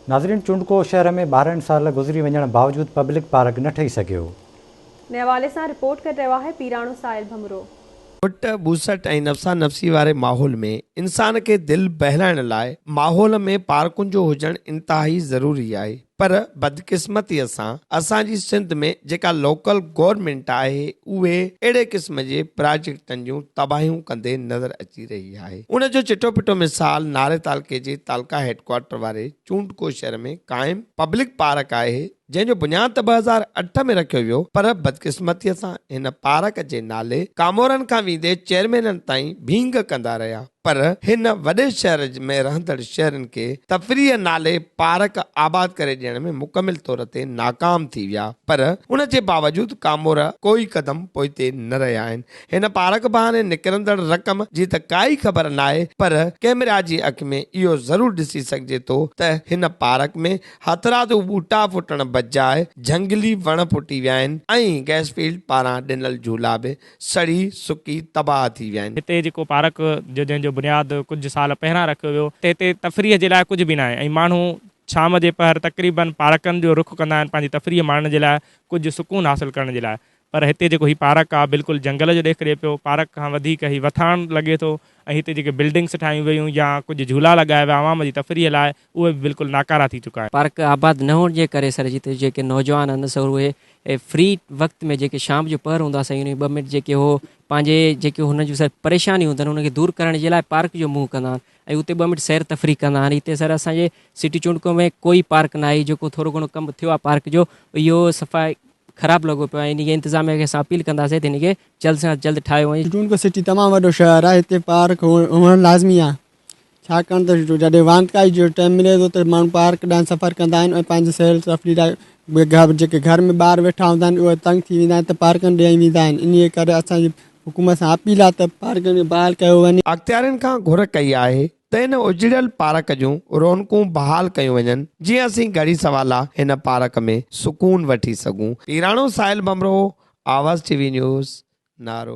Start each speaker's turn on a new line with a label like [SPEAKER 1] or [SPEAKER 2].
[SPEAKER 1] नाज़रीन, चुंडको शहर में 12 साल गुज़री वञण बावजूद पब्लिक पार्क न ठही सघियो।
[SPEAKER 2] नए हवाले से रिपोर्ट कर रहा है पीराणो साहिल भमरो।
[SPEAKER 3] पुट बूसट ऐं नफ़सा नफ़सी वारे माहौल में इंसान के दिल बहलाइण लाइ माहौल में पार्कुनि जो हुजणु इंतहाई ज़रूरी आहे। पर बदकिस्मतीअ सां असांजी सिंध में जेका लोकल गवर्नमेंट आहे उहे अहिड़े क़िस्म जे प्रोजेक्टनि जूं तबाहियूं कंदे नज़र अची रही आहे। उन जो चिटो पिटो मिसाल नारे तालके जे तालका हेडक्वार्टर वारे चूंडको शहर में क़ाइम पब्लिक पार्क आहे, जंहिंजो बुनियाद 2008 में रखियो वियो। पर बदकिस्मतीअ सां हिन पार्क जे नाले कामोरनि खां वेंदे चेयरमैननि ताईं भींग कंदा रहिया। पर हिन वॾे शहर में रहंदड़ शहरनि खे तफ़रीह नाले पार्क आबाद करे ॾियण में मुकमिल तौर ते नाकाम थी विया। पर उन जे बावजूद कामोर कोई कदम पोइते न रहिया आहिनि। हिन पार्क बहाने निकिरंदड़ रक़म जी त काई ख़बर न आहे, पर कैमरा जी अखि में इहो ज़रूर ॾिसी सघिजे थो त हिन पार्क में हथरादू ॿूटा फुटण बजाए झंगली वण फुटी विया आहिनि ऐं गैस फील्ड पारां ॾिनल झूला बि सड़ी सुकी तबाह थी विया आहिनि।
[SPEAKER 4] हिते जेको पार्क जो जंहिंजो बुनियाद कुछ साल पहिरां रखियो वियो, हिते तफ़रीह जे लाइ कुझु बि न आहे ऐं माण्हू शाम जे पहर तक़रीबन पार्कनि जो रुख कंदा आहिनि पंहिंजी तफ़रीह माणण जे लाइ, कुझु सुकून हासिल करण जे लाइ। पर हिते जेको हीउ पार्क आहे बिल्कुलु जंगल जो ॾेख ॾिए पियो। पार्क खां वधीक हीउ वथाण लॻे थो ऐं हिते जेके बिल्डिंग्स ठाहियूं वयूं या कुझु झूला लॻाया विया आवाम जी तफ़रीह लाइ, उहे बि बिल्कुलु नाकारा थी चुका आहिनि।
[SPEAKER 5] पार्क आबाद न हुअण जे करे सर जिते जेके नौजवान आहिनि सर उहे फ्री वक़्त में जेके शाम जो पहर हूंदा साईं उन 2 मिंट जेके हो पंहिंजे जेके हुन जूं सर परेशानियूं हूंदा आहिनि उनखे दूर करण जे लाइ पार्क जो मुंहुं कंदा आहिनि ऐं उते 2 मिंट सैर तफ़री कंदा आहिनि। हिते सर असांजे सिटी चुंडको में कोई पार्क न आहे। जेको थोरो घणो कमु थियो आहे पार्क जो, इहो सफ़ाई ख़राबु लॻो पियो आहे। इन खे इंतिज़ामिया खे असां अपील कंदासीं त इन खे जल्द सां जल्द ठाहियो वञे।
[SPEAKER 6] चूंडको सिटी तमामु वॾो शहर आहे, हिते पार्क हुअणु लाज़मी आहे। छाकाणि त जॾहिं वांदकाई जो टाइम मिले थो त माण्हू पार्क ॾांहुं सफ़र कंदा आहिनि ऐं पंहिंजे सैर तफ़री लाइ जेके घर में ॿार वेठा हूंदा आहिनि उहे तंग थी वेंदा आहिनि त पार्कनि ॾे वेंदा आहिनि। इन करे असांजी हुकूमत सां अपील आहे त पार्कनि में बहाल कयो वञे।
[SPEAKER 3] अख़्तियारनि खां घुर कई आहे त हिन उजड़ियल पार्क जूं रौनकूं बहाल कयूं वञनि, जीअं असीं घड़ी सवाला हिन पार्क में सुकून वठी सघूं। पीराणो साहिल भमरो, आवाज़ TV न्यूज़, नारो।